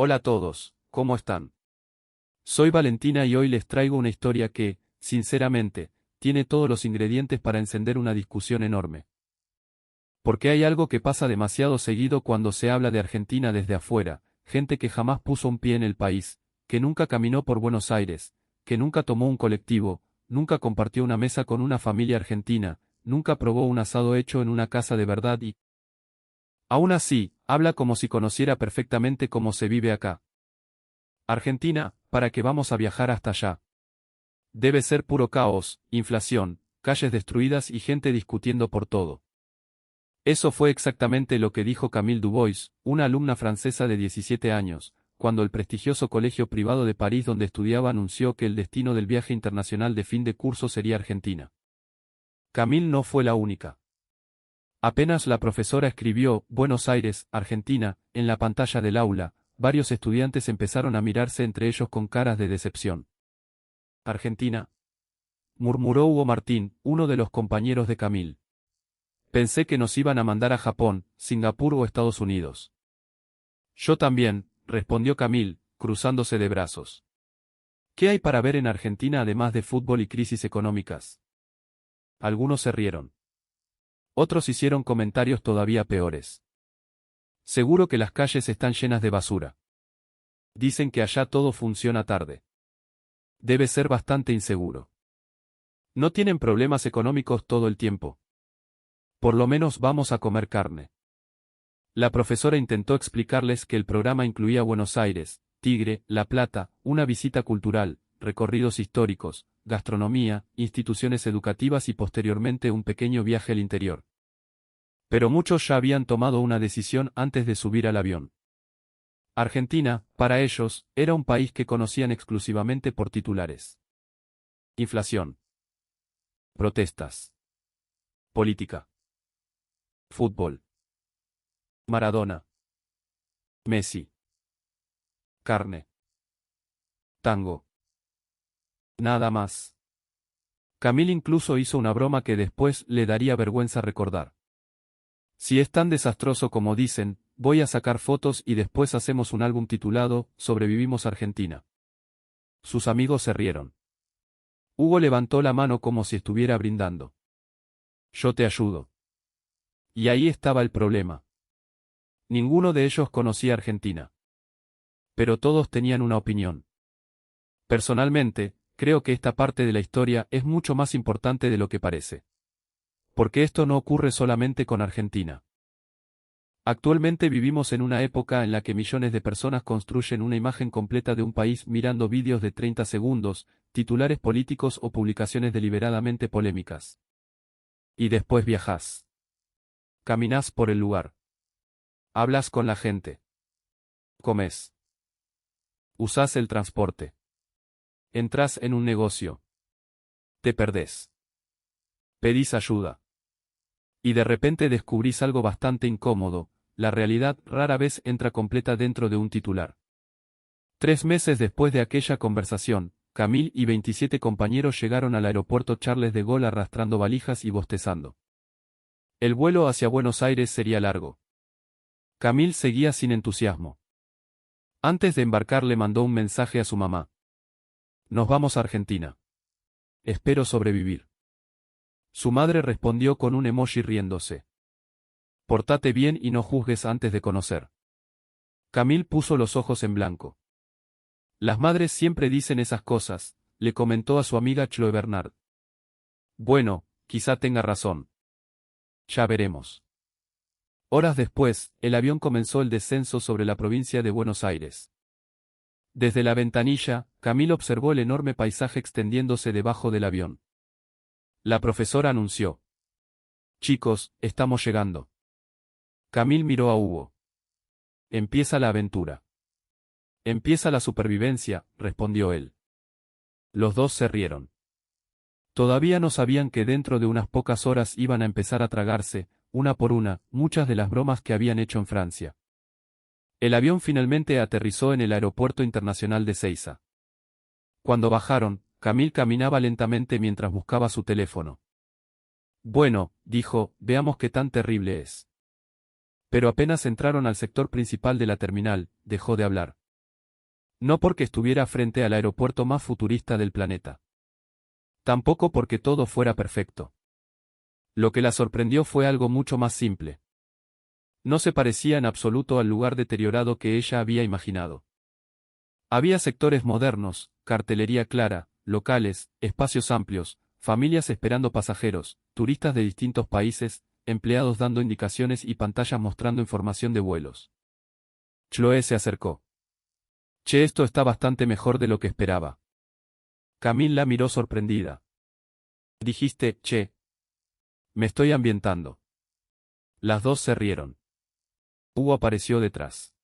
Hola a todos, ¿cómo están? Soy Valentina y hoy les traigo una historia que, sinceramente, tiene todos los ingredientes para encender una discusión enorme. Porque hay algo que pasa demasiado seguido cuando se habla de Argentina desde afuera, gente que jamás puso un pie en el país, que nunca caminó por Buenos Aires, que nunca tomó un colectivo, nunca compartió una mesa con una familia argentina, nunca probó un asado hecho en una casa de verdad y, aún así, habla como si conociera perfectamente cómo se vive acá. Argentina, ¿para qué vamos a viajar hasta allá? Debe ser puro caos, inflación, calles destruidas y gente discutiendo por todo. Eso fue exactamente lo que dijo Camille Dubois, una alumna francesa de 17 años, cuando el prestigioso colegio privado de París donde estudiaba anunció que el destino del viaje internacional de fin de curso sería Argentina. Camille no fue la única. Apenas la profesora escribió Buenos Aires, Argentina, en la pantalla del aula, varios estudiantes empezaron a mirarse entre ellos con caras de decepción. Argentina, murmuró Hugo Martín, uno de los compañeros de Camille. Pensé que nos iban a mandar a Japón, Singapur o Estados Unidos. Yo también, respondió Camille, cruzándose de brazos. ¿Qué hay para ver en Argentina además de fútbol y crisis económicas? Algunos se rieron. Otros hicieron comentarios todavía peores. Seguro que las calles están llenas de basura. Dicen que allá todo funciona tarde. Debe ser bastante inseguro. No tienen problemas económicos todo el tiempo. Por lo menos vamos a comer carne. La profesora intentó explicarles que el programa incluía Buenos Aires, Tigre, La Plata, una visita cultural, recorridos históricos, gastronomía, instituciones educativas y posteriormente un pequeño viaje al interior. Pero muchos ya habían tomado una decisión antes de subir al avión. Argentina, para ellos, era un país que conocían exclusivamente por titulares. Inflación. Protestas. Política. Fútbol. Maradona. Messi. Carne. Tango. Nada más. Camille incluso hizo una broma que después le daría vergüenza recordar. Si es tan desastroso como dicen, voy a sacar fotos y después hacemos un álbum titulado Sobrevivimos Argentina. Sus amigos se rieron. Hugo levantó la mano como si estuviera brindando. Yo te ayudo. Y ahí estaba el problema. Ninguno de ellos conocía Argentina. Pero todos tenían una opinión. Personalmente, creo que esta parte de la historia es mucho más importante de lo que parece. Porque esto no ocurre solamente con Argentina. Actualmente vivimos en una época en la que millones de personas construyen una imagen completa de un país mirando vídeos de 30 segundos, titulares políticos o publicaciones deliberadamente polémicas. Y después viajás. Caminás por el lugar. Hablas con la gente. Comes. Usás el transporte. Entrás en un negocio. Te perdés. Pedís ayuda. Y de repente descubrís algo bastante incómodo, la realidad rara vez entra completa dentro de un titular. 3 meses después de aquella conversación, Camille y 27 compañeros llegaron al aeropuerto Charles de Gaulle arrastrando valijas y bostezando. El vuelo hacia Buenos Aires sería largo. Camille seguía sin entusiasmo. Antes de embarcar le mandó un mensaje a su mamá. Nos vamos a Argentina. Espero sobrevivir. Su madre respondió con un emoji riéndose. Portate bien y no juzgues antes de conocer. Camille puso los ojos en blanco. Las madres siempre dicen esas cosas, le comentó a su amiga Chloe Bernard. Bueno, quizá tenga razón. Ya veremos. Horas después, el avión comenzó el descenso sobre la provincia de Buenos Aires. Desde la ventanilla, Camille observó el enorme paisaje extendiéndose debajo del avión. La profesora anunció. Chicos, estamos llegando. Camille miró a Hugo. Empieza la aventura. Empieza la supervivencia, respondió él. Los dos se rieron. Todavía no sabían que dentro de unas pocas horas iban a empezar a tragarse, una por una, muchas de las bromas que habían hecho en Francia. El avión finalmente aterrizó en el Aeropuerto Internacional de Ezeiza. Cuando bajaron, Camille caminaba lentamente mientras buscaba su teléfono. Bueno, dijo, veamos qué tan terrible es. Pero apenas entraron al sector principal de la terminal, dejó de hablar. No porque estuviera frente al aeropuerto más futurista del planeta. Tampoco porque todo fuera perfecto. Lo que la sorprendió fue algo mucho más simple. No se parecía en absoluto al lugar deteriorado que ella había imaginado. Había sectores modernos, cartelería clara, locales, espacios amplios, familias esperando pasajeros, turistas de distintos países, empleados dando indicaciones y pantallas mostrando información de vuelos. Chloe se acercó. Che, esto está bastante mejor de lo que esperaba. Camille la miró sorprendida. Dijiste, che. Me estoy ambientando. Las dos se rieron. Hugo apareció detrás.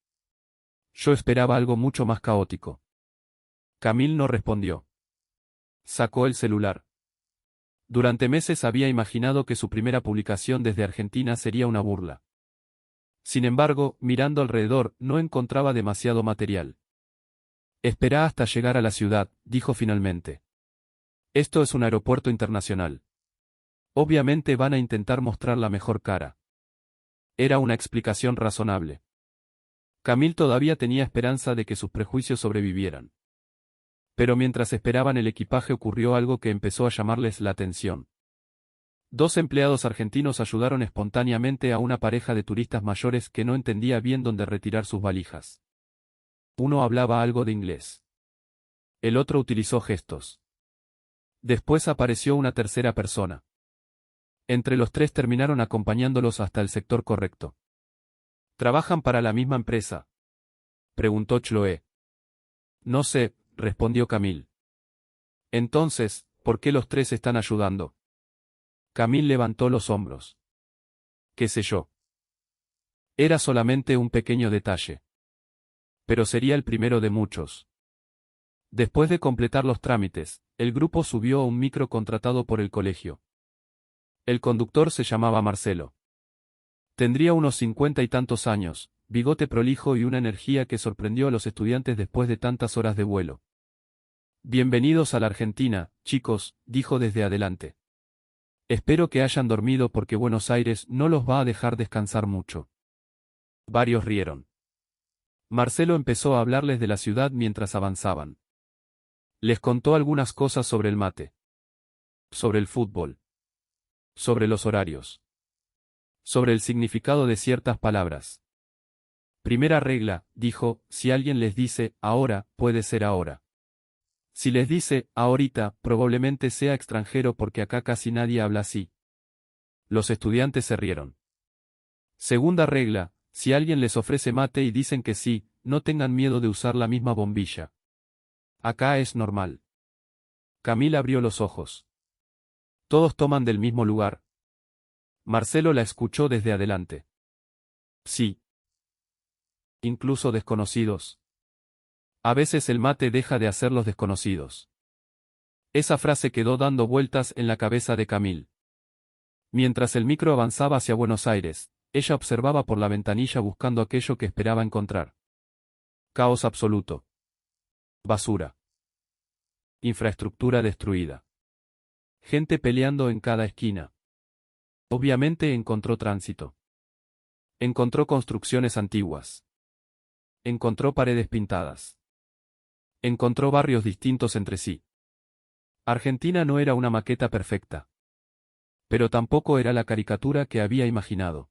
Yo esperaba algo mucho más caótico. Camille no respondió. Sacó el celular. Durante meses había imaginado que su primera publicación desde Argentina sería una burla. Sin embargo, mirando alrededor, no encontraba demasiado material. Espera hasta llegar a la ciudad, dijo finalmente. Esto es un aeropuerto internacional. Obviamente van a intentar mostrar la mejor cara. Era una explicación razonable. Camille todavía tenía esperanza de que sus prejuicios sobrevivieran. Pero mientras esperaban el equipaje ocurrió algo que empezó a llamarles la atención. Dos empleados argentinos ayudaron espontáneamente a una pareja de turistas mayores que no entendía bien dónde retirar sus valijas. Uno hablaba algo de inglés. El otro utilizó gestos. Después apareció una tercera persona. Entre los tres terminaron acompañándolos hasta el sector correcto. ¿Trabajan para la misma empresa?, preguntó Chloe. No sé, respondió Camille. Entonces, ¿por qué los tres están ayudando? Camille levantó los hombros. ¿Qué sé yo? Era solamente un pequeño detalle. Pero sería el primero de muchos. Después de completar los trámites, el grupo subió a un micro contratado por el colegio. El conductor se llamaba Marcelo. Tendría unos 50 y tantos años, bigote prolijo y una energía que sorprendió a los estudiantes después de tantas horas de vuelo. Bienvenidos a la Argentina, chicos, dijo desde adelante. Espero que hayan dormido porque Buenos Aires no los va a dejar descansar mucho. Varios rieron. Marcelo empezó a hablarles de la ciudad mientras avanzaban. Les contó algunas cosas sobre el mate. Sobre el fútbol. Sobre los horarios. Sobre el significado de ciertas palabras. Primera regla, dijo, si alguien les dice, ahora, puede ser ahora. Si les dice, ahorita, probablemente sea extranjero porque acá casi nadie habla así. Los estudiantes se rieron. Segunda regla, si alguien les ofrece mate y dicen que sí, no tengan miedo de usar la misma bombilla. Acá es normal. Camille abrió los ojos. Todos toman del mismo lugar. Marcelo la escuchó desde adelante. Sí. Incluso desconocidos. A veces el mate deja de hacer los desconocidos. Esa frase quedó dando vueltas en la cabeza de Camille. Mientras el micro avanzaba hacia Buenos Aires, ella observaba por la ventanilla buscando aquello que esperaba encontrar. Caos absoluto. Basura. Infraestructura destruida. Gente peleando en cada esquina. Obviamente encontró tránsito. Encontró construcciones antiguas. Encontró paredes pintadas. Encontró barrios distintos entre sí. Argentina no era una maqueta perfecta. Pero tampoco era la caricatura que había imaginado.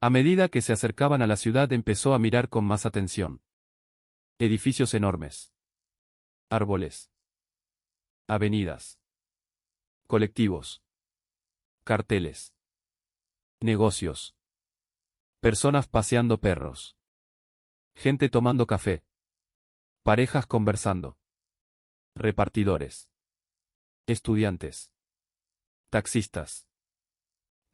A medida que se acercaban a la ciudad empezó a mirar con más atención. Edificios enormes. Árboles. Avenidas. Colectivos. Carteles. Negocios. Personas paseando perros. Gente tomando café. Parejas conversando. Repartidores. Estudiantes. Taxistas.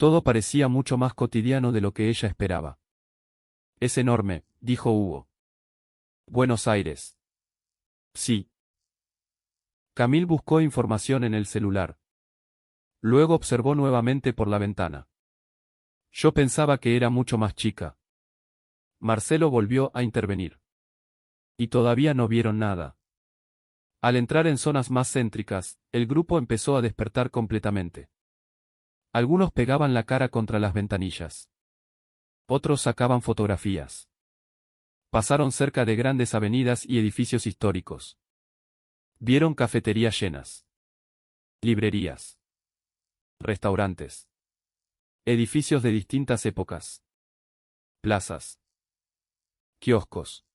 Todo parecía mucho más cotidiano de lo que ella esperaba. Es enorme, dijo Hugo. Buenos Aires. Sí. Camille buscó información en el celular. Luego observó nuevamente por la ventana. Yo pensaba que era mucho más chica. Marcelo volvió a intervenir. Y todavía no vieron nada. Al entrar en zonas más céntricas, el grupo empezó a despertar completamente. Algunos pegaban la cara contra las ventanillas. Otros sacaban fotografías. Pasaron cerca de grandes avenidas y edificios históricos. Vieron cafeterías llenas. Librerías. Restaurantes. Edificios de distintas épocas. Plazas. Kioscos.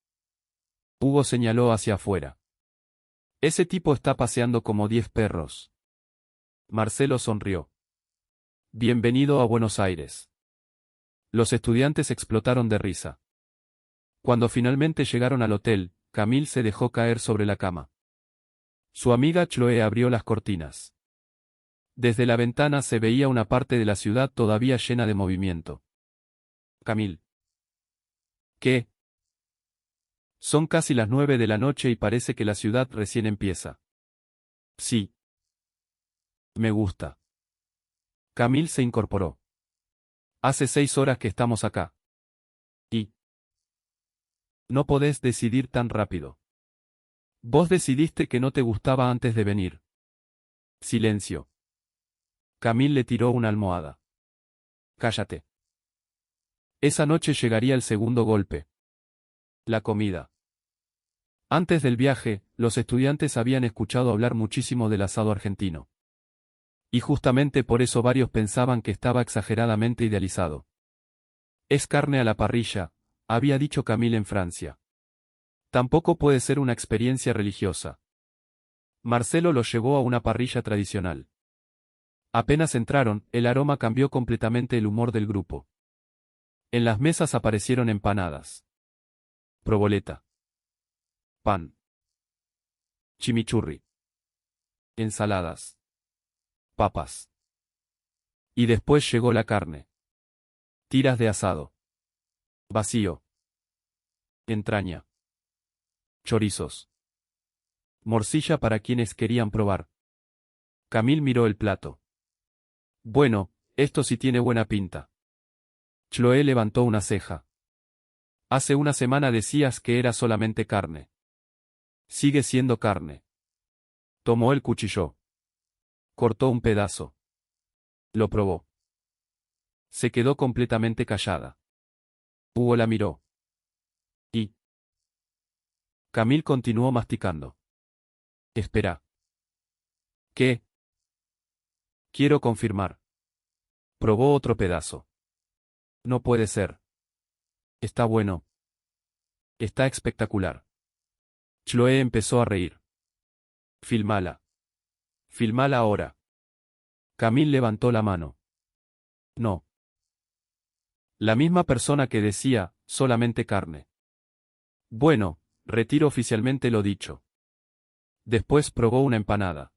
Hugo señaló hacia afuera. Ese tipo está paseando como 10 perros. Marcelo sonrió. Bienvenido a Buenos Aires. Los estudiantes explotaron de risa. Cuando finalmente llegaron al hotel, Camille se dejó caer sobre la cama. Su amiga Chloe abrió las cortinas. Desde la ventana se veía una parte de la ciudad todavía llena de movimiento. Camille. ¿Qué? Son casi las 9 de la noche y parece que la ciudad recién empieza. Sí. Me gusta. Camille se incorporó. Hace 6 horas que estamos acá. Y no podés decidir tan rápido. Vos decidiste que no te gustaba antes de venir. Silencio. Camille le tiró una almohada. Cállate. Esa noche llegaría el segundo golpe. La comida. Antes del viaje, los estudiantes habían escuchado hablar muchísimo del asado argentino. Y justamente por eso varios pensaban que estaba exageradamente idealizado. Es carne a la parrilla, había dicho Camille en Francia. Tampoco puede ser una experiencia religiosa. Marcelo los llevó a una parrilla tradicional. Apenas entraron, el aroma cambió completamente el humor del grupo. En las mesas aparecieron empanadas. Proboleta. Pan. Chimichurri. Ensaladas. Papas. Y después llegó la carne. Tiras de asado. Vacío. Entraña. Chorizos. Morcilla para quienes querían probar. Camille miró el plato. Bueno, esto sí tiene buena pinta. Chloé levantó una ceja. Hace una semana decías que era solamente carne. Sigue siendo carne. Tomó el cuchillo. Cortó un pedazo. Lo probó. Se quedó completamente callada. Hugo la miró. Y Camille continuó masticando. Espera. ¿Qué? Quiero confirmar. Probó otro pedazo. No puede ser. Está bueno. Está espectacular. Chloé empezó a reír. Filmala. Filmala ahora. Camille levantó la mano. No. La misma persona que decía, solamente carne. Bueno, retiro oficialmente lo dicho. Después probó una empanada.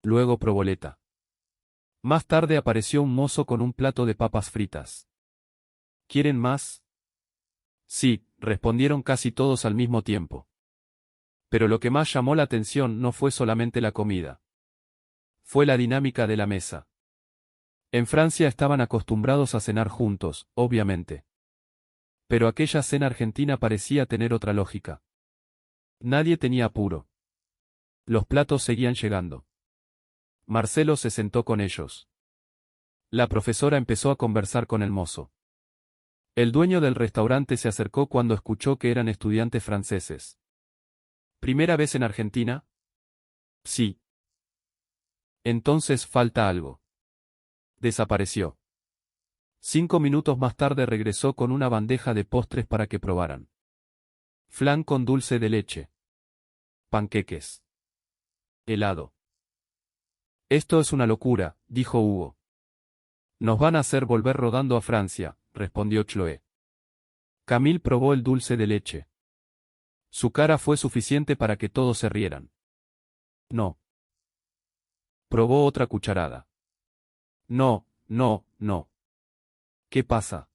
Luego proboleta. Más tarde apareció un mozo con un plato de papas fritas. ¿Quieren más? Sí, respondieron casi todos al mismo tiempo. Pero lo que más llamó la atención no fue solamente la comida. Fue la dinámica de la mesa. En Francia estaban acostumbrados a cenar juntos, obviamente. Pero aquella cena argentina parecía tener otra lógica. Nadie tenía apuro. Los platos seguían llegando. Marcelo se sentó con ellos. La profesora empezó a conversar con el mozo. El dueño del restaurante se acercó cuando escuchó que eran estudiantes franceses. ¿Primera vez en Argentina? Sí. Entonces falta algo. Desapareció. 5 minutos más tarde regresó con una bandeja de postres para que probaran. Flan con dulce de leche. Panqueques. Helado. Esto es una locura, dijo Hugo. Nos van a hacer volver rodando a Francia, respondió Chloé. Camille probó el dulce de leche. Su cara fue suficiente para que todos se rieran. No. Probó otra cucharada. No, no, no. ¿Qué pasa?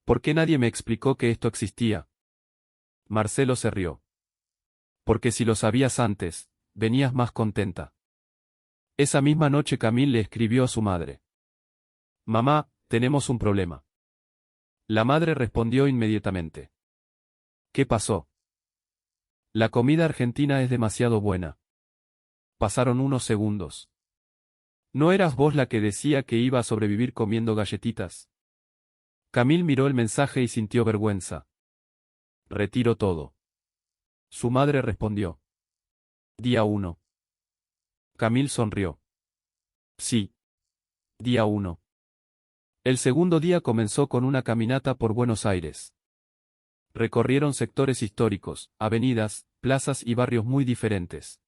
¿Por qué nadie me explicó que esto existía? Marcelo se rió. Porque si lo sabías antes, venías más contenta. Esa misma noche Camille le escribió a su madre. Mamá, tenemos un problema. La madre respondió inmediatamente. ¿Qué pasó? La comida argentina es demasiado buena. Pasaron unos segundos. ¿No eras vos la que decía que iba a sobrevivir comiendo galletitas? Camille miró el mensaje y sintió vergüenza. Retiro todo. Su madre respondió. Día 1. Camille sonrió. Sí. Día 1. El segundo día comenzó con una caminata por Buenos Aires. Recorrieron sectores históricos, avenidas, plazas y barrios muy diferentes.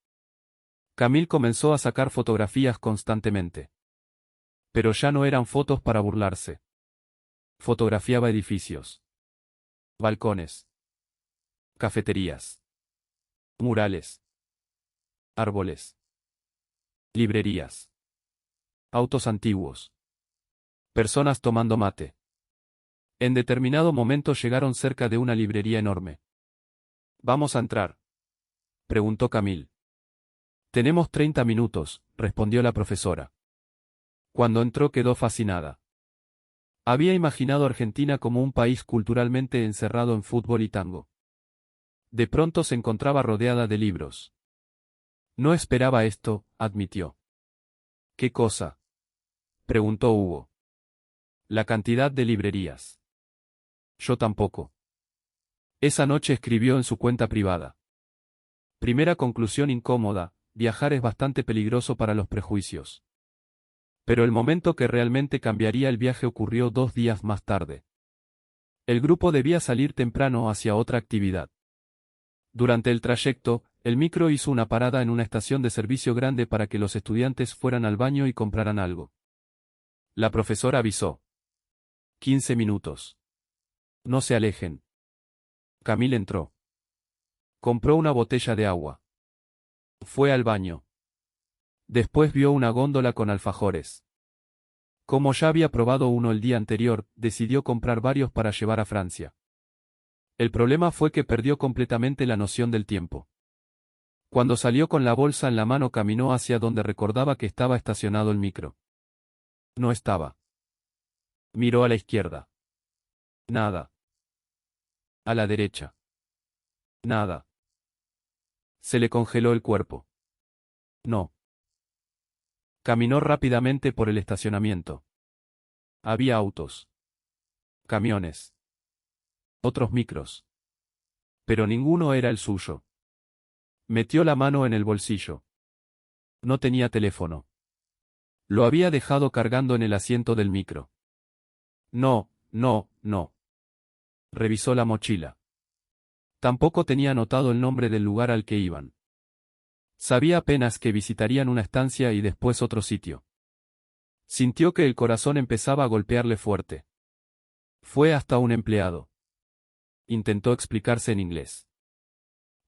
Camille comenzó a sacar fotografías constantemente. Pero ya no eran fotos para burlarse. Fotografiaba edificios. Balcones. Cafeterías. Murales. Árboles. Librerías. Autos antiguos. Personas tomando mate. En determinado momento llegaron cerca de una librería enorme. ¿Vamos a entrar?, preguntó Camille. Tenemos 30 minutos, respondió la profesora. Cuando entró quedó fascinada. Había imaginado Argentina como un país culturalmente encerrado en fútbol y tango. De pronto se encontraba rodeada de libros. No esperaba esto, admitió. ¿Qué cosa?, preguntó Hugo. La cantidad de librerías. Yo tampoco. Esa noche escribió en su cuenta privada. Primera conclusión incómoda: viajar es bastante peligroso para los prejuicios. Pero el momento que realmente cambiaría el viaje ocurrió 2 días más tarde. El grupo debía salir temprano hacia otra actividad. Durante el trayecto, el micro hizo una parada en una estación de servicio grande para que los estudiantes fueran al baño y compraran algo. La profesora avisó. 15 minutos. No se alejen. Camille entró. Compró una botella de agua. Fue al baño. Después vio una góndola con alfajores. Como ya había probado uno el día anterior, decidió comprar varios para llevar a Francia. El problema fue que perdió completamente la noción del tiempo. Cuando salió con la bolsa en la mano caminó hacia donde recordaba que estaba estacionado el micro. No estaba. Miró a la izquierda. Nada. A la derecha. Nada. Se le congeló el cuerpo. No. Caminó rápidamente por el estacionamiento. Había autos. Camiones. Otros micros. Pero ninguno era el suyo. Metió la mano en el bolsillo. No tenía teléfono. Lo había dejado cargando en el asiento del micro. No, no, no. Revisó la mochila. Tampoco tenía anotado el nombre del lugar al que iban. Sabía apenas que visitarían una estancia y después otro sitio. Sintió que el corazón empezaba a golpearle fuerte. Fue hasta un empleado. Intentó explicarse en inglés.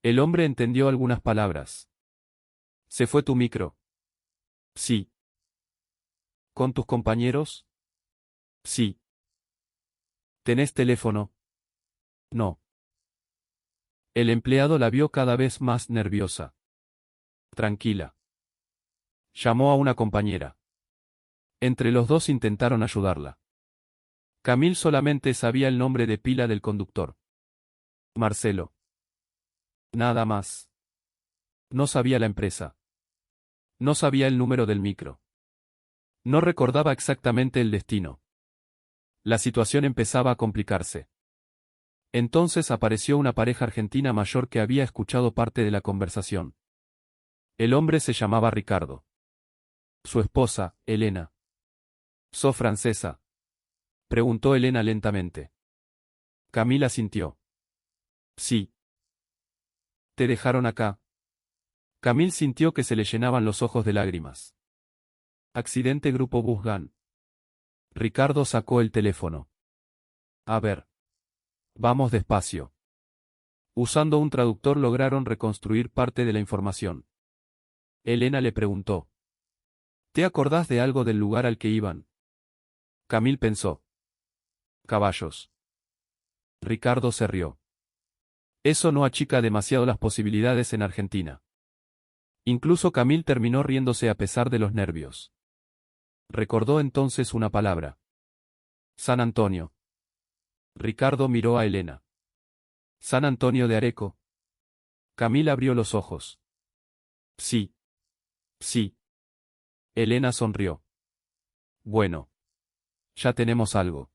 El hombre entendió algunas palabras. ¿Se fue tu micro? Sí. ¿Con tus compañeros? Sí. ¿Tenés teléfono? No. El empleado la vio cada vez más nerviosa. Tranquila. Llamó a una compañera. Entre los dos intentaron ayudarla. Camille solamente sabía el nombre de pila del conductor. Marcelo. Nada más. No sabía la empresa. No sabía el número del micro. No recordaba exactamente el destino. La situación empezaba a complicarse. Entonces apareció una pareja argentina mayor que había escuchado parte de la conversación. El hombre se llamaba Ricardo. Su esposa, Elena. ¿Sos francesa?, preguntó Elena lentamente. Camille asintió. Sí. ¿Te dejaron acá? Camille sintió que se le llenaban los ojos de lágrimas. Accidente Grupo Busgan. Ricardo sacó el teléfono. A ver. Vamos despacio. Usando un traductor lograron reconstruir parte de la información. Elena le preguntó. ¿Te acordás de algo del lugar al que iban? Camille pensó. Caballos. Ricardo se rió. Eso no achica demasiado las posibilidades en Argentina. Incluso Camille terminó riéndose a pesar de los nervios. Recordó entonces una palabra. San Antonio. Ricardo miró a Elena. San Antonio de Areco. Camille abrió los ojos. Sí. Sí. Elena sonrió. Bueno. Ya tenemos algo.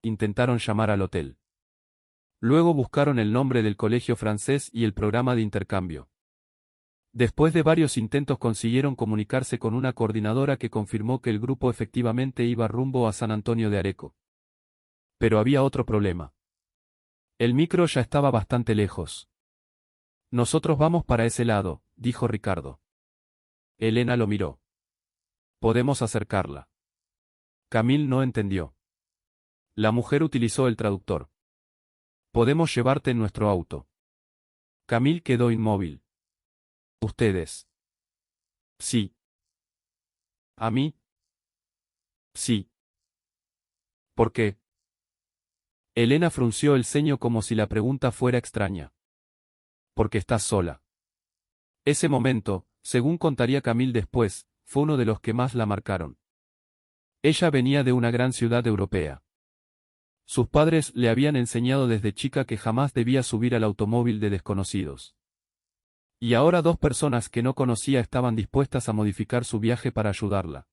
Intentaron llamar al hotel. Luego buscaron el nombre del colegio francés y el programa de intercambio. Después de varios intentos consiguieron comunicarse con una coordinadora que confirmó que el grupo efectivamente iba rumbo a San Antonio de Areco. Pero había otro problema. El micro ya estaba bastante lejos. Nosotros vamos para ese lado, dijo Ricardo. Elena lo miró. Podemos acercarla. Camille no entendió. La mujer utilizó el traductor. Podemos llevarte en nuestro auto. Camille quedó inmóvil. ¿Ustedes? Sí. ¿A mí? Sí. ¿Por qué? Elena frunció el ceño como si la pregunta fuera extraña. Porque estás sola. Ese momento, según contaría Camille después, fue uno de los que más la marcaron. Ella venía de una gran ciudad europea. Sus padres le habían enseñado desde chica que jamás debía subir al automóvil de desconocidos. Y ahora dos personas que no conocía estaban dispuestas a modificar su viaje para ayudarla.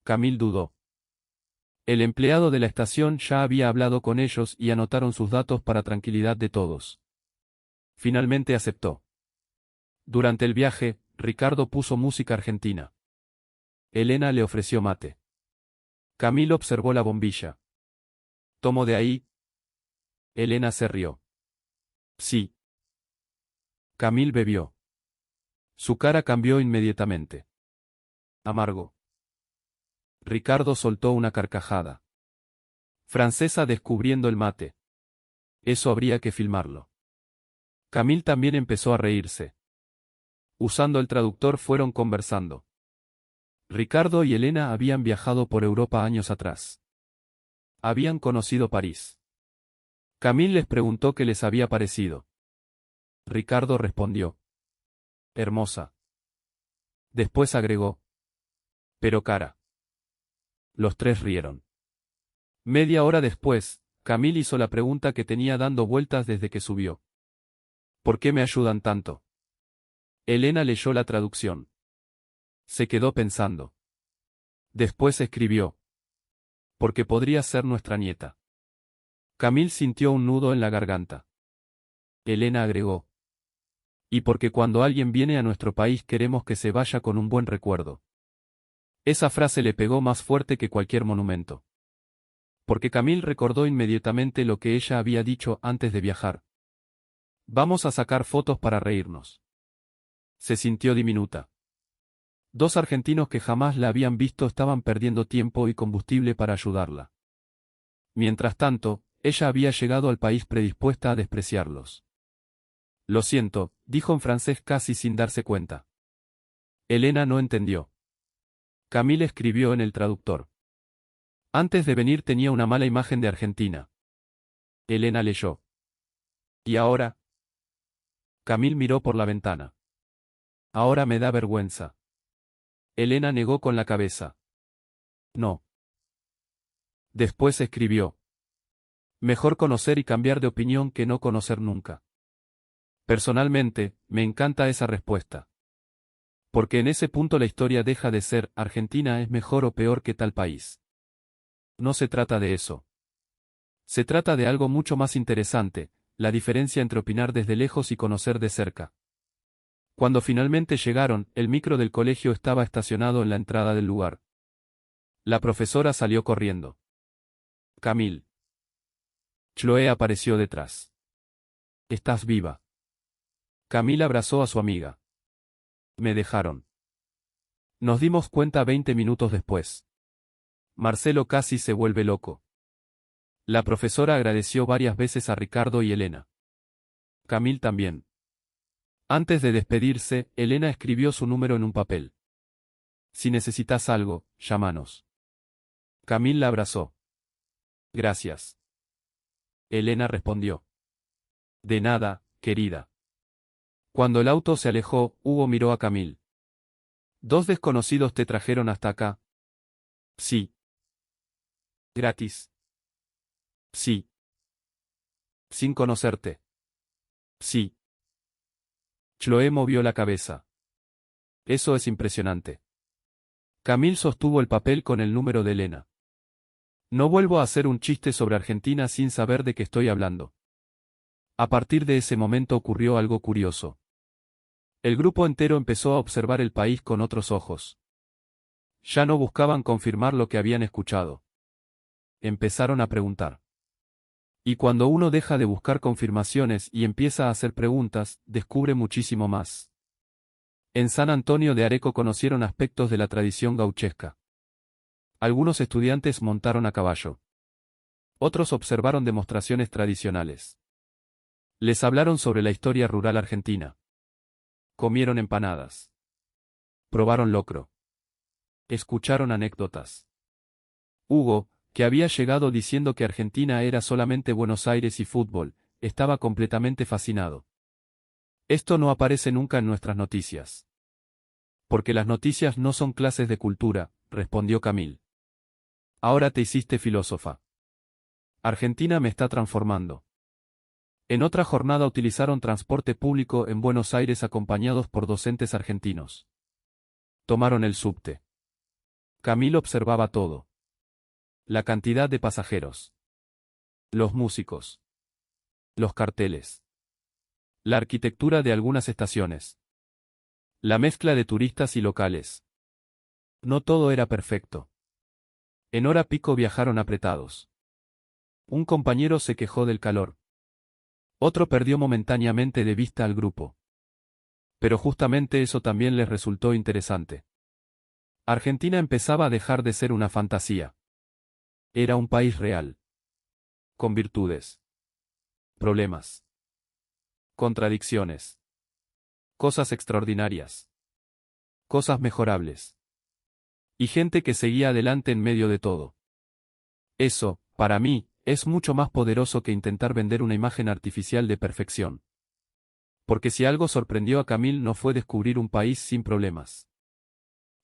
Camille dudó. El empleado de la estación ya había hablado con ellos y anotaron sus datos para tranquilidad de todos. Finalmente aceptó. Durante el viaje, Ricardo puso música argentina. Elena le ofreció mate. Camille observó la bombilla. ¿Tomo de ahí? Elena se rió. Sí. Camille bebió. Su cara cambió inmediatamente. Amargo. Ricardo soltó una carcajada. Francesa descubriendo el mate. Eso habría que filmarlo. Camille también empezó a reírse. Usando el traductor fueron conversando. Ricardo y Elena habían viajado por Europa años atrás. Habían conocido París. Camille les preguntó qué les había parecido. Ricardo respondió. Hermosa. Después agregó. Pero cara. Los tres rieron. Media hora después, Camille hizo la pregunta que tenía dando vueltas desde que subió. ¿Por qué me ayudan tanto? Elena leyó la traducción. Se quedó pensando. Después escribió. Porque podría ser nuestra nieta. Camille sintió un nudo en la garganta. Elena agregó. Y porque cuando alguien viene a nuestro país queremos que se vaya con un buen recuerdo. Esa frase le pegó más fuerte que cualquier monumento. Porque Camille recordó inmediatamente lo que ella había dicho antes de viajar. Vamos a sacar fotos para reírnos. Se sintió diminuta. Dos argentinos que jamás la habían visto estaban perdiendo tiempo y combustible para ayudarla. Mientras tanto, ella había llegado al país predispuesta a despreciarlos. Lo siento, dijo en francés casi sin darse cuenta. Elena no entendió. Camille escribió en el traductor. Antes de venir tenía una mala imagen de Argentina. Elena leyó. ¿Y ahora? Camille miró por la ventana. Ahora me da vergüenza. Elena negó con la cabeza. No. Después escribió. Mejor conocer y cambiar de opinión que no conocer nunca. Personalmente, me encanta esa respuesta. Porque en ese punto la historia deja de ser Argentina es mejor o peor que tal país. No se trata de eso. Se trata de algo mucho más interesante, la diferencia entre opinar desde lejos y conocer de cerca. Cuando finalmente llegaron, el micro del colegio estaba estacionado en la entrada del lugar. La profesora salió corriendo. Camille. Chloé apareció detrás. Estás viva. Camille abrazó a su amiga. Me dejaron. Nos dimos cuenta 20 minutos después. Marcelo casi se vuelve loco. La profesora agradeció varias veces a Ricardo y Elena. Camille también. Antes de despedirse, Elena escribió su número en un papel. Si necesitas algo, llámanos. Camille la abrazó. Gracias. Elena respondió. De nada, querida. Cuando el auto se alejó, Hugo miró a Camille. ¿Dos desconocidos te trajeron hasta acá? Sí. ¿Gratis? Sí. ¿Sin conocerte? Sí. Chloé movió la cabeza. Eso es impresionante. Camille sostuvo el papel con el número de Elena. No vuelvo a hacer un chiste sobre Argentina sin saber de qué estoy hablando. A partir de ese momento ocurrió algo curioso. El grupo entero empezó a observar el país con otros ojos. Ya no buscaban confirmar lo que habían escuchado. Empezaron a preguntar. Y cuando uno deja de buscar confirmaciones y empieza a hacer preguntas, descubre muchísimo más. En San Antonio de Areco conocieron aspectos de la tradición gauchesca. Algunos estudiantes montaron a caballo. Otros observaron demostraciones tradicionales. Les hablaron sobre la historia rural argentina. Comieron empanadas. Probaron locro. Escucharon anécdotas. Hugo, que había llegado diciendo que Argentina era solamente Buenos Aires y fútbol, estaba completamente fascinado. Esto no aparece nunca en nuestras noticias. Porque las noticias no son clases de cultura, respondió Camil. Ahora te hiciste filósofa. Argentina me está transformando. En otra jornada utilizaron transporte público en Buenos Aires acompañados por docentes argentinos. Tomaron el subte. Camil observaba todo. La cantidad de pasajeros. Los músicos. Los carteles. La arquitectura de algunas estaciones. La mezcla de turistas y locales. No todo era perfecto. En hora pico viajaron apretados. Un compañero se quejó del calor. Otro perdió momentáneamente de vista al grupo. Pero justamente eso también les resultó interesante. Argentina empezaba a dejar de ser una fantasía. Era un país real. Con virtudes. Problemas. Contradicciones. Cosas extraordinarias. Cosas mejorables. Y gente que seguía adelante en medio de todo. Eso, para mí, es mucho más poderoso que intentar vender una imagen artificial de perfección. Porque si algo sorprendió a Camil no fue descubrir un país sin problemas.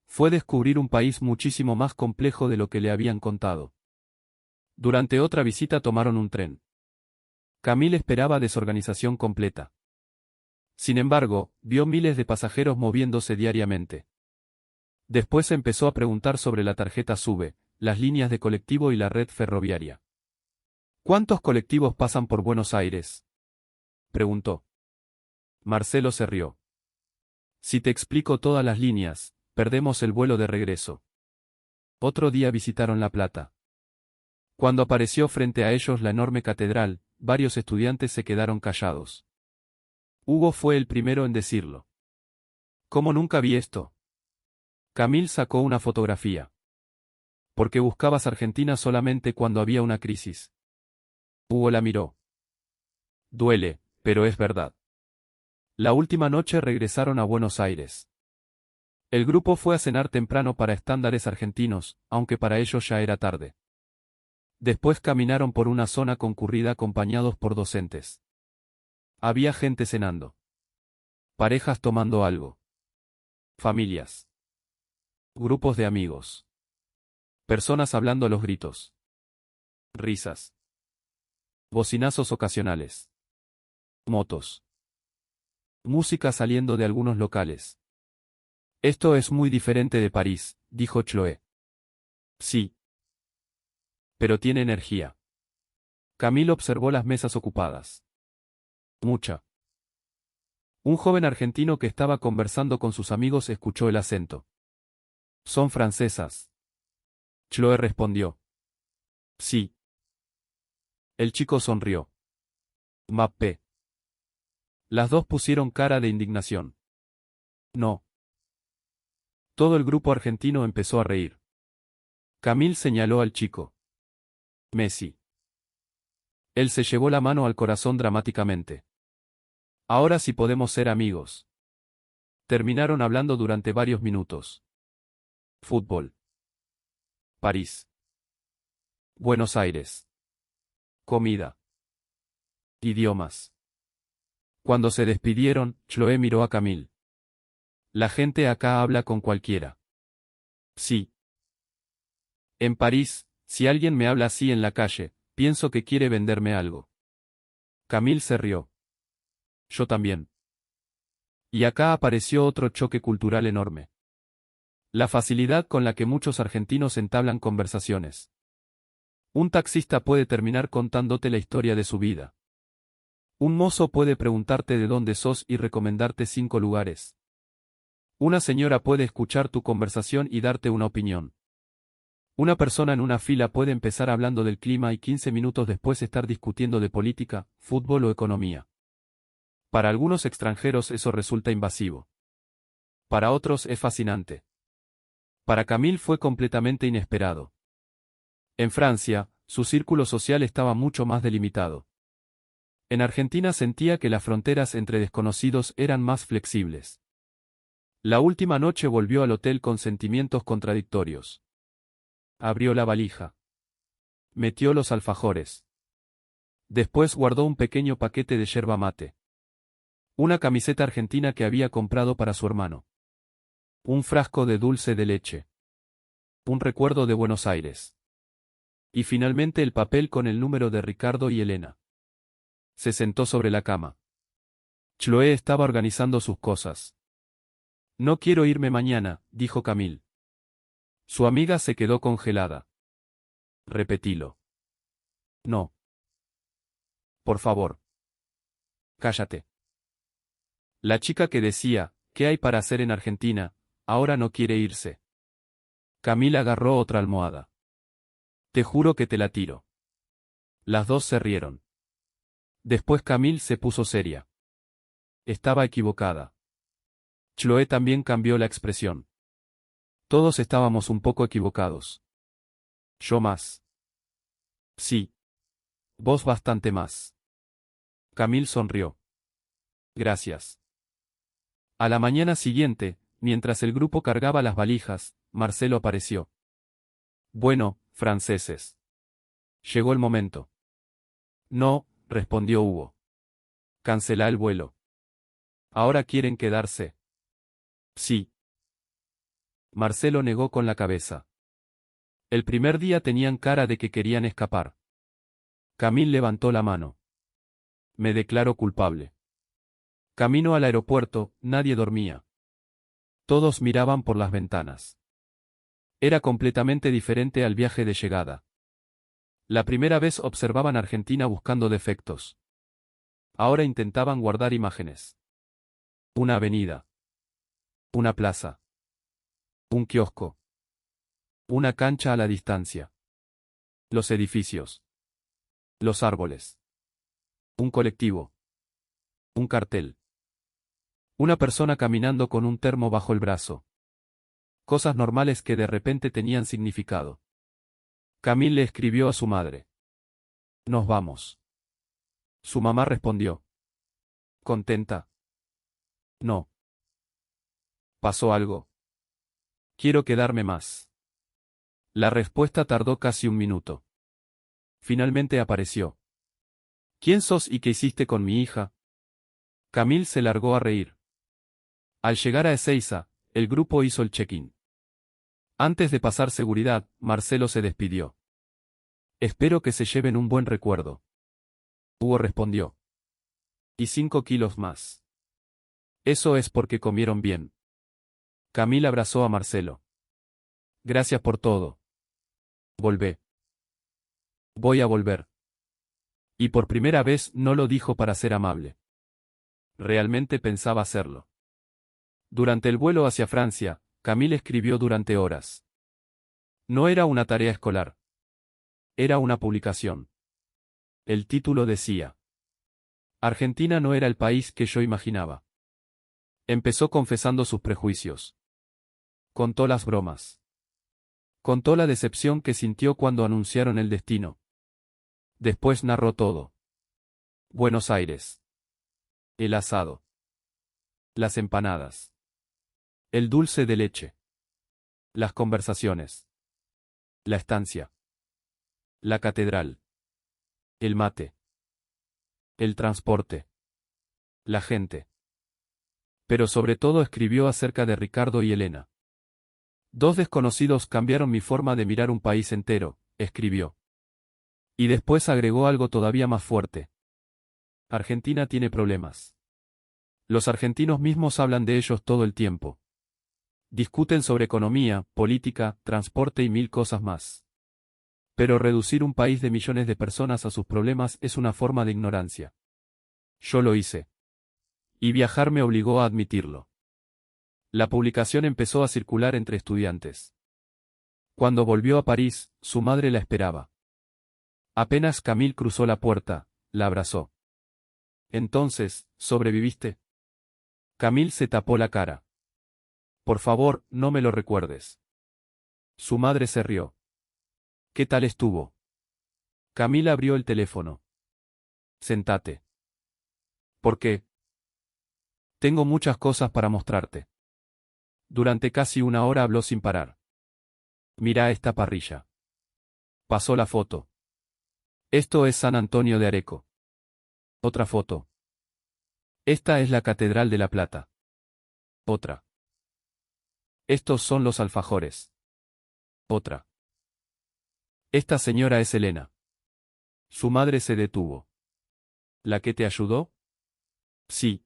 Fue descubrir un país muchísimo más complejo de lo que le habían contado. Durante otra visita tomaron un tren. Camil esperaba desorganización completa. Sin embargo, vio miles de pasajeros moviéndose diariamente. Después empezó a preguntar sobre la tarjeta SUBE, las líneas de colectivo y la red ferroviaria. ¿Cuántos colectivos pasan por Buenos Aires?, preguntó. Marcelo se rió. Si te explico todas las líneas, perdemos el vuelo de regreso. Otro día visitaron La Plata. Cuando apareció frente a ellos la enorme catedral, varios estudiantes se quedaron callados. Hugo fue el primero en decirlo. ¿Cómo nunca vi esto? Camil sacó una fotografía. Porque buscabas Argentina solamente cuando había una crisis. Hugo la miró. Duele, pero es verdad. La última noche regresaron a Buenos Aires. El grupo fue a cenar temprano para estándares argentinos, aunque para ellos ya era tarde. Después caminaron por una zona concurrida acompañados por docentes. Había gente cenando. Parejas tomando algo. Familias. Grupos de amigos. Personas hablando a los gritos. Risas. Bocinazos ocasionales. Motos. Música saliendo de algunos locales. Esto es muy diferente de París, dijo Chloé. Sí. Pero tiene energía. Camille observó las mesas ocupadas. Mucha. Un joven argentino que estaba conversando con sus amigos escuchó el acento. Son francesas. Chloé respondió. Sí. El chico sonrió. Mappé. Las dos pusieron cara de indignación. No. Todo el grupo argentino empezó a reír. Camille señaló al chico. Messi. Él se llevó la mano al corazón dramáticamente. Ahora sí podemos ser amigos. Terminaron hablando durante varios minutos. Fútbol. París. Buenos Aires. Comida. Idiomas. Cuando se despidieron, Chloé miró a Camille. La gente acá habla con cualquiera. Sí. En París, si alguien me habla así en la calle, pienso que quiere venderme algo. Camille se rió. Yo también. Y acá apareció otro choque cultural enorme. La facilidad con la que muchos argentinos entablan conversaciones. Un taxista puede terminar contándote la historia de su vida. Un mozo puede preguntarte de dónde sos y recomendarte 5 lugares. Una señora puede escuchar tu conversación y darte una opinión. Una persona en una fila puede empezar hablando del clima y 15 minutos después estar discutiendo de política, fútbol o economía. Para algunos extranjeros eso resulta invasivo. Para otros es fascinante. Para Camille fue completamente inesperado. En Francia, su círculo social estaba mucho más delimitado. En Argentina sentía que las fronteras entre desconocidos eran más flexibles. La última noche volvió al hotel con sentimientos contradictorios. Abrió la valija. Metió los alfajores. Después guardó un pequeño paquete de yerba mate. Una camiseta argentina que había comprado para su hermano. Un frasco de dulce de leche. Un recuerdo de Buenos Aires. Y finalmente el papel con el número de Ricardo y Elena. Se sentó sobre la cama. Chloé estaba organizando sus cosas. No quiero irme mañana, dijo Camille. Su amiga se quedó congelada. Repetilo. No. Por favor. Cállate. La chica que decía, ¿qué hay para hacer en Argentina?, ahora no quiere irse. Camille agarró otra almohada. Te juro que te la tiro. Las dos se rieron. Después Camille se puso seria. Estaba equivocada. Chloé también cambió la expresión. Todos estábamos un poco equivocados. Yo más. Sí. Vos bastante más. Camille sonrió. Gracias. A la mañana siguiente, mientras el grupo cargaba las valijas, Marcelo apareció. Bueno, franceses. Llegó el momento. No, respondió Hugo. Cancela el vuelo. ¿Ahora quieren quedarse? Sí. Marcelo negó con la cabeza. El primer día tenían cara de que querían escapar. Camille levantó la mano. Me declaro culpable. Camino al aeropuerto, nadie dormía. Todos miraban por las ventanas. Era completamente diferente al viaje de llegada. La primera vez observaban Argentina buscando defectos. Ahora intentaban guardar imágenes. Una avenida. Una plaza. Un kiosco. Una cancha a la distancia. Los edificios. Los árboles. Un colectivo. Un cartel. Una persona caminando con un termo bajo el brazo. Cosas normales que de repente tenían significado. Camille le escribió a su madre. Nos vamos. Su mamá respondió. ¿Contenta? No. ¿Pasó algo? Quiero quedarme más. La respuesta tardó casi un minuto. Finalmente apareció. ¿Quién sos y qué hiciste con mi hija? Camille se largó a reír. Al llegar a Ezeiza, el grupo hizo el check-in. Antes de pasar seguridad, Marcelo se despidió. Espero que se lleven un buen recuerdo. Hugo respondió. Y 5 kilos más. Eso es porque comieron bien. Camille abrazó a Marcelo. Gracias por todo. Volvé. Voy a volver. Y por primera vez no lo dijo para ser amable. Realmente pensaba hacerlo. Durante el vuelo hacia Francia, Camille escribió durante horas. No era una tarea escolar. Era una publicación. El título decía: Argentina no era el país que yo imaginaba. Empezó confesando sus prejuicios. Contó las bromas. Contó la decepción que sintió cuando anunciaron el destino. Después narró todo. Buenos Aires. El asado. Las empanadas. El dulce de leche. Las conversaciones. La estancia. La catedral. El mate. El transporte. La gente. Pero sobre todo escribió acerca de Ricardo y Elena. Dos desconocidos cambiaron mi forma de mirar un país entero, escribió. Y después agregó algo todavía más fuerte. Argentina tiene problemas. Los argentinos mismos hablan de ellos todo el tiempo. Discuten sobre economía, política, transporte y 1000 cosas más. Pero reducir un país de millones de personas a sus problemas es una forma de ignorancia. Yo lo hice. Y viajar me obligó a admitirlo. La publicación empezó a circular entre estudiantes. Cuando volvió a París, su madre la esperaba. Apenas Camille cruzó la puerta, la abrazó. Entonces, ¿sobreviviste? Camille se tapó la cara. Por favor, no me lo recuerdes. Su madre se rió. ¿Qué tal estuvo? Camille abrió el teléfono. Sentate. ¿Por qué? Tengo muchas cosas para mostrarte. Durante casi una hora habló sin parar. Mira esta parrilla. Pasó la foto. Esto es San Antonio de Areco. Otra foto. Esta es la Catedral de la Plata. Otra. Estos son los alfajores. Otra. Esta señora es Elena. Su madre se detuvo. ¿La que te ayudó? Sí.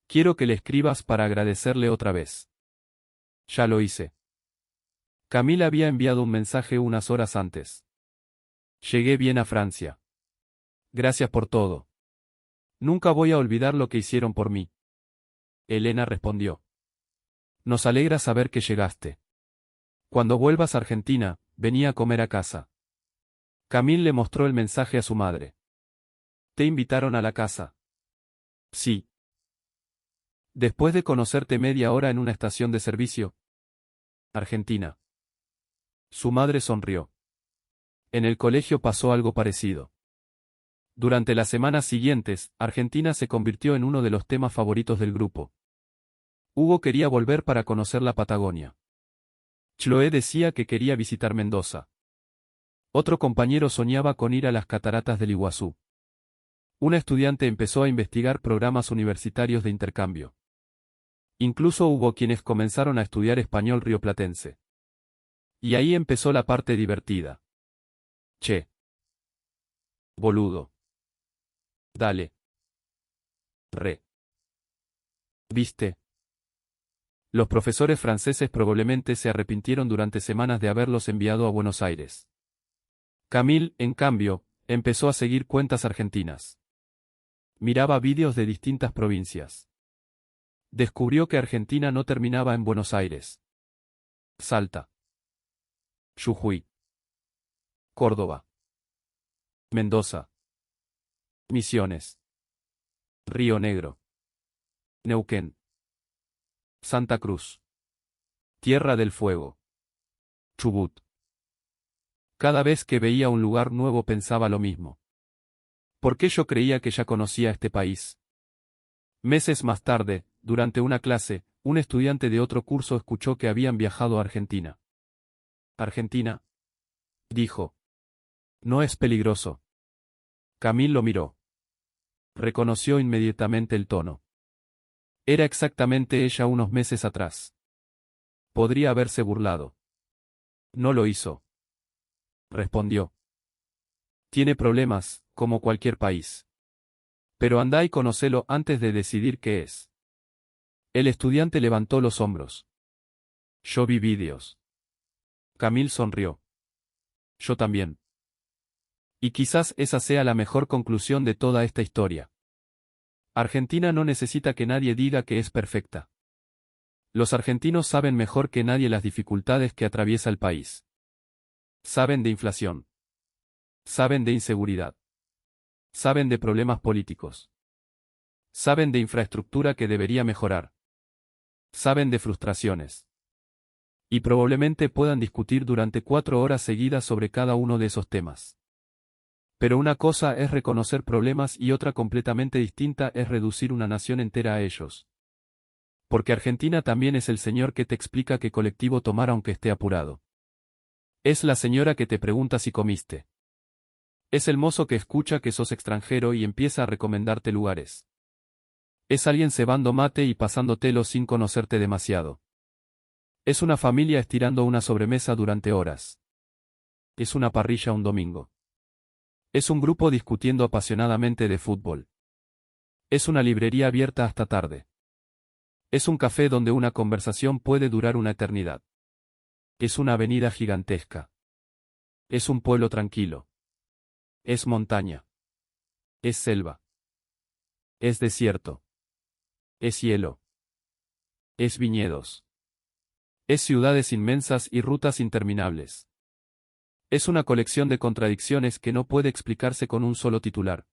Quiero que le escribas para agradecerle otra vez. Ya lo hice. Camille había enviado un mensaje unas horas antes. Llegué bien a Francia. Gracias por todo. Nunca voy a olvidar lo que hicieron por mí. Elena respondió. Nos alegra saber que llegaste. Cuando vuelvas a Argentina, vení a comer a casa. Camille le mostró el mensaje a su madre. ¿Te invitaron a la casa? Sí. Después de conocerte media hora en una estación de servicio. Argentina. Su madre sonrió. En el colegio pasó algo parecido. Durante las semanas siguientes, Argentina se convirtió en uno de los temas favoritos del grupo. Hugo quería volver para conocer la Patagonia. Chloé decía que quería visitar Mendoza. Otro compañero soñaba con ir a las cataratas del Iguazú. Una estudiante empezó a investigar programas universitarios de intercambio. Incluso hubo quienes comenzaron a estudiar español rioplatense. Y ahí empezó la parte divertida. Che. Boludo. Dale. Re. ¿Viste? Los profesores franceses probablemente se arrepintieron durante semanas de haberlos enviado a Buenos Aires. Camille, en cambio, empezó a seguir cuentas argentinas. Miraba vídeos de distintas provincias. Descubrió que Argentina no terminaba en Buenos Aires. Salta. Jujuy. Córdoba. Mendoza. Misiones. Río Negro. Neuquén. Santa Cruz. Tierra del Fuego. Chubut. Cada vez que veía un lugar nuevo pensaba lo mismo. ¿Por qué yo creía que ya conocía este país? Meses más tarde, durante una clase, un estudiante de otro curso escuchó que habían viajado a Argentina. ¿Argentina? Dijo. No es peligroso. Camille lo miró. Reconoció inmediatamente el tono. Era exactamente ella unos meses atrás. Podría haberse burlado. No lo hizo. Respondió. Tiene problemas, como cualquier país. Pero andá y conocelo antes de decidir qué es. El estudiante levantó los hombros. Yo vi vídeos. Camille sonrió. Yo también. Y quizás esa sea la mejor conclusión de toda esta historia. Argentina no necesita que nadie diga que es perfecta. Los argentinos saben mejor que nadie las dificultades que atraviesa el país. Saben de inflación. Saben de inseguridad. Saben de problemas políticos. Saben de infraestructura que debería mejorar. Saben de frustraciones. Y probablemente puedan discutir durante 4 horas seguidas sobre cada uno de esos temas. Pero una cosa es reconocer problemas y otra completamente distinta es reducir una nación entera a ellos. Porque Argentina también es el señor que te explica qué colectivo tomar aunque esté apurado. Es la señora que te pregunta si comiste. Es el mozo que escucha que sos extranjero y empieza a recomendarte lugares. Es alguien cebando mate y pasándotelo sin conocerte demasiado. Es una familia estirando una sobremesa durante horas. Es una parrilla un domingo. Es un grupo discutiendo apasionadamente de fútbol. Es una librería abierta hasta tarde. Es un café donde una conversación puede durar una eternidad. Es una avenida gigantesca. Es un pueblo tranquilo. Es montaña. Es selva. Es desierto. Es hielo. Es viñedos. Es ciudades inmensas y rutas interminables. Es una colección de contradicciones que no puede explicarse con un solo titular.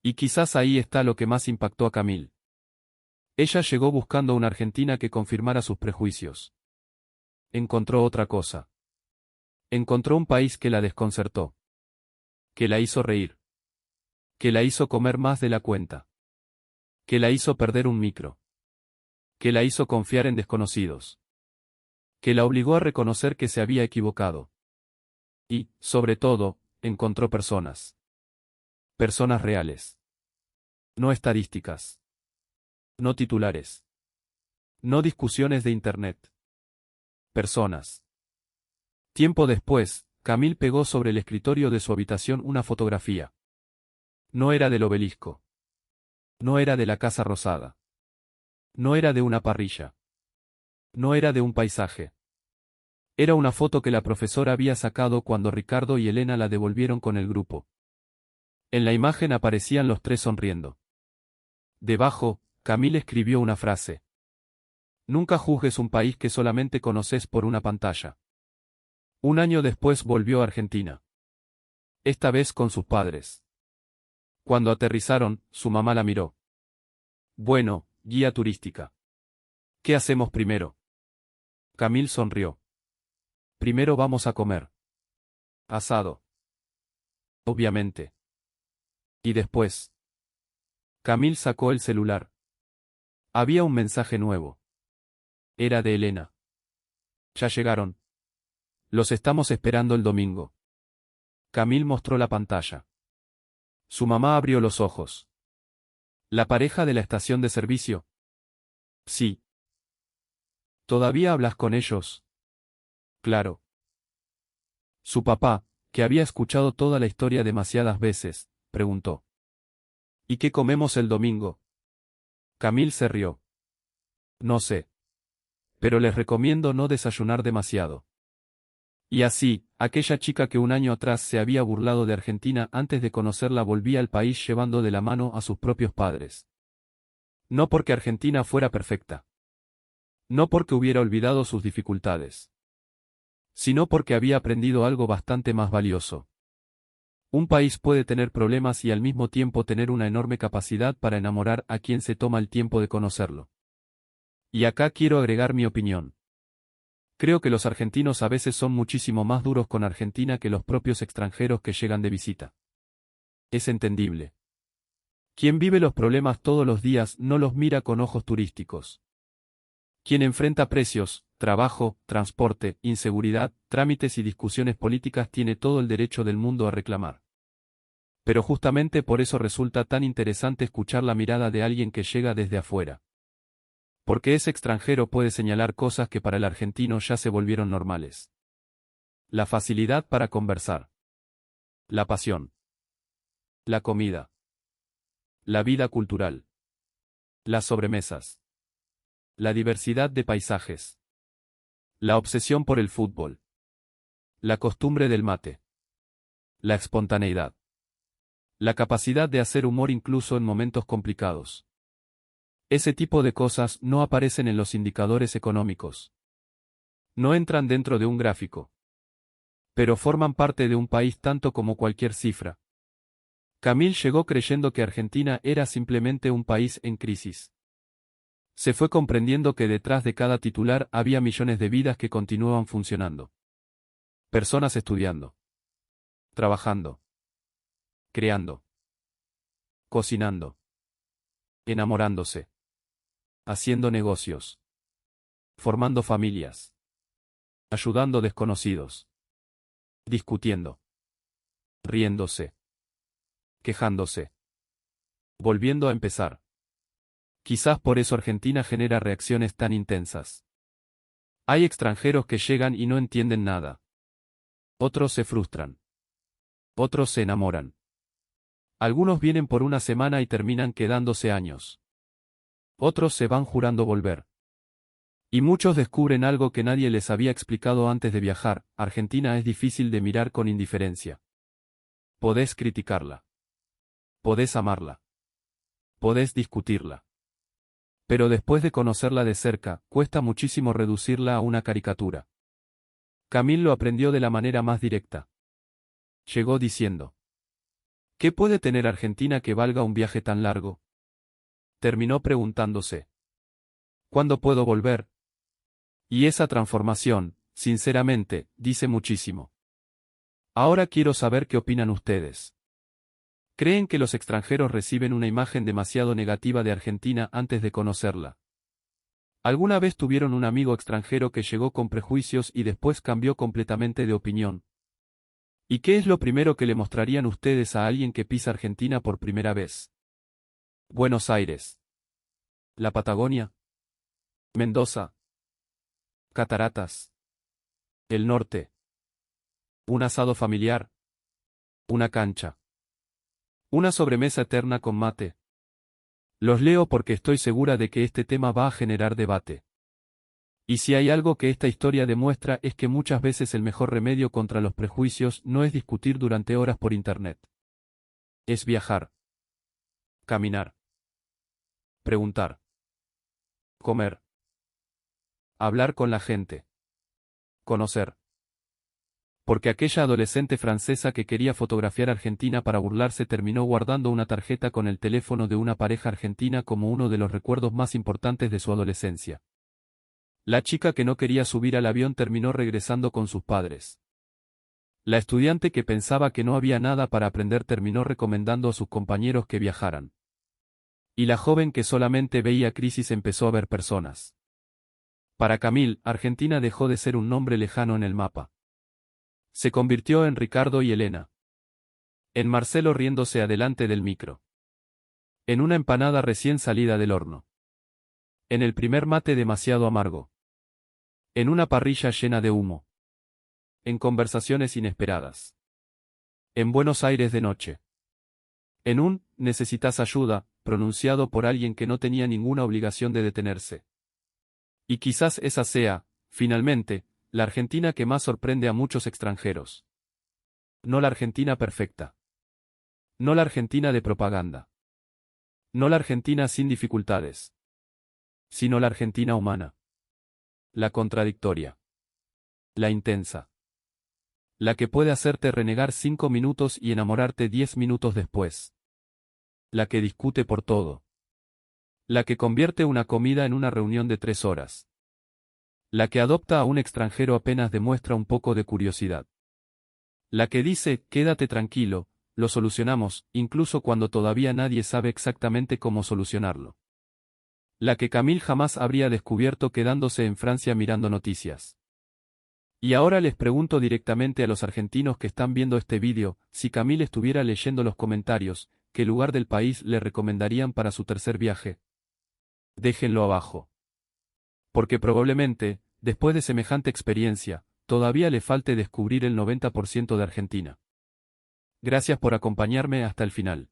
Y quizás ahí está lo que más impactó a Camille. Ella llegó buscando una Argentina que confirmara sus prejuicios. Encontró otra cosa. Encontró un país que la desconcertó. Que la hizo reír. Que la hizo comer más de la cuenta. Que la hizo perder un micro. Que la hizo confiar en desconocidos. Que la obligó a reconocer que se había equivocado. Y, sobre todo, encontró personas. Personas reales. No estadísticas. No titulares. No discusiones de internet. Personas. Tiempo después, Camille pegó sobre el escritorio de su habitación una fotografía. No era del obelisco. No era de la Casa Rosada. No era de una parrilla. No era de un paisaje. Era una foto que la profesora había sacado cuando Ricardo y Elena la devolvieron con el grupo. En la imagen aparecían los tres sonriendo. Debajo, Camille escribió una frase. Nunca juzgues un país que solamente conoces por una pantalla. Un año después volvió a Argentina. Esta vez con sus padres. Cuando aterrizaron, su mamá la miró. Bueno, guía turística. ¿Qué hacemos primero? Camille sonrió. Primero vamos a comer. Asado. Obviamente. Y después. Camille sacó el celular. Había un mensaje nuevo. Era de Elena. Ya llegaron. Los estamos esperando el domingo. Camille mostró la pantalla. Su mamá abrió los ojos. ¿La pareja de la estación de servicio? Sí. ¿Todavía hablas con ellos? Claro. Su papá, que había escuchado toda la historia demasiadas veces, preguntó. ¿Y qué comemos el domingo? Camille se rió. No sé. Pero les recomiendo no desayunar demasiado. Y así, aquella chica que un año atrás se había burlado de Argentina antes de conocerla volvía al país llevando de la mano a sus propios padres. No porque Argentina fuera perfecta. No porque hubiera olvidado sus dificultades. Sino porque había aprendido algo bastante más valioso. Un país puede tener problemas y al mismo tiempo tener una enorme capacidad para enamorar a quien se toma el tiempo de conocerlo. Y acá quiero agregar mi opinión. Creo que los argentinos a veces son muchísimo más duros con Argentina que los propios extranjeros que llegan de visita. Es entendible. Quien vive los problemas todos los días no los mira con ojos turísticos. Quien enfrenta precios, trabajo, transporte, inseguridad, trámites y discusiones políticas tiene todo el derecho del mundo a reclamar. Pero justamente por eso resulta tan interesante escuchar la mirada de alguien que llega desde afuera. Porque ese extranjero puede señalar cosas que para el argentino ya se volvieron normales. La facilidad para conversar. La pasión. La comida. La vida cultural. Las sobremesas. La diversidad de paisajes. La obsesión por el fútbol. La costumbre del mate. La espontaneidad. La capacidad de hacer humor incluso en momentos complicados. Ese tipo de cosas no aparecen en los indicadores económicos. No entran dentro de un gráfico. Pero forman parte de un país tanto como cualquier cifra. Camille llegó creyendo que Argentina era simplemente un país en crisis. Se fue comprendiendo que detrás de cada titular había millones de vidas que continuaban funcionando. Personas estudiando. Trabajando. Creando. Cocinando. Enamorándose. Haciendo negocios. Formando familias. Ayudando desconocidos. Discutiendo. Riéndose. Quejándose. Volviendo a empezar. Quizás por eso Argentina genera reacciones tan intensas. Hay extranjeros que llegan y no entienden nada. Otros se frustran. Otros se enamoran. Algunos vienen por una semana y terminan quedándose años. Otros se van jurando volver. Y muchos descubren algo que nadie les había explicado antes de viajar: Argentina es difícil de mirar con indiferencia. Podés criticarla. Podés amarla. podés discutirla. Pero después de conocerla de cerca, cuesta muchísimo reducirla a una caricatura. Camille lo aprendió de la manera más directa. Llegó diciendo: ¿qué puede tener Argentina que valga un viaje tan largo? Terminó preguntándose: ¿cuándo puedo volver? Y esa transformación, sinceramente, dice muchísimo. Ahora quiero saber qué opinan ustedes. ¿Creen que los extranjeros reciben una imagen demasiado negativa de Argentina antes de conocerla? ¿Alguna vez tuvieron un amigo extranjero que llegó con prejuicios y después cambió completamente de opinión? ¿Y qué es lo primero que le mostrarían ustedes a alguien que pisa Argentina por primera vez? Buenos Aires. La Patagonia. Mendoza. Cataratas. El norte. Un asado familiar. Una cancha. Una sobremesa eterna con mate. Los leo porque estoy segura de que este tema va a generar debate. Y si hay algo que esta historia demuestra es que muchas veces el mejor remedio contra los prejuicios no es discutir durante horas por internet. Es viajar. Caminar. Preguntar. Comer. Hablar con la gente. Conocer. Porque aquella adolescente francesa que quería fotografiar Argentina para burlarse terminó guardando una tarjeta con el teléfono de una pareja argentina como uno de los recuerdos más importantes de su adolescencia. La chica que no quería subir al avión terminó regresando con sus padres. La estudiante que pensaba que no había nada para aprender terminó recomendando a sus compañeros que viajaran. Y la joven que solamente veía crisis empezó a ver personas. Para Camille, Argentina dejó de ser un nombre lejano en el mapa. Se convirtió en Ricardo y Elena. En Marcelo riéndose adelante del micro. En una empanada recién salida del horno. En el primer mate demasiado amargo. En una parrilla llena de humo. En conversaciones inesperadas. En Buenos Aires de noche. En un «necesitas ayuda», pronunciado por alguien que no tenía ninguna obligación de detenerse. Y quizás esa sea, finalmente, la Argentina que más sorprende a muchos extranjeros. No la Argentina perfecta. No la Argentina de propaganda. No la Argentina sin dificultades. Sino la Argentina humana. La contradictoria. La intensa. La que puede hacerte renegar 5 minutos y enamorarte 10 minutos después. La que discute por todo. La que convierte una comida en una reunión de 3 horas. La que adopta a un extranjero apenas demuestra un poco de curiosidad. La que dice, quédate tranquilo, lo solucionamos, incluso cuando todavía nadie sabe exactamente cómo solucionarlo. La que Camille jamás habría descubierto quedándose en Francia mirando noticias. Y ahora les pregunto directamente a los argentinos que están viendo este vídeo, si Camille estuviera leyendo los comentarios, ¿qué lugar del país le recomendarían para su tercer viaje? Déjenlo abajo. Porque probablemente, después de semejante experiencia, todavía le falte descubrir el 90% de Argentina. Gracias por acompañarme hasta el final.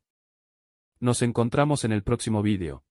Nos encontramos en el próximo vídeo.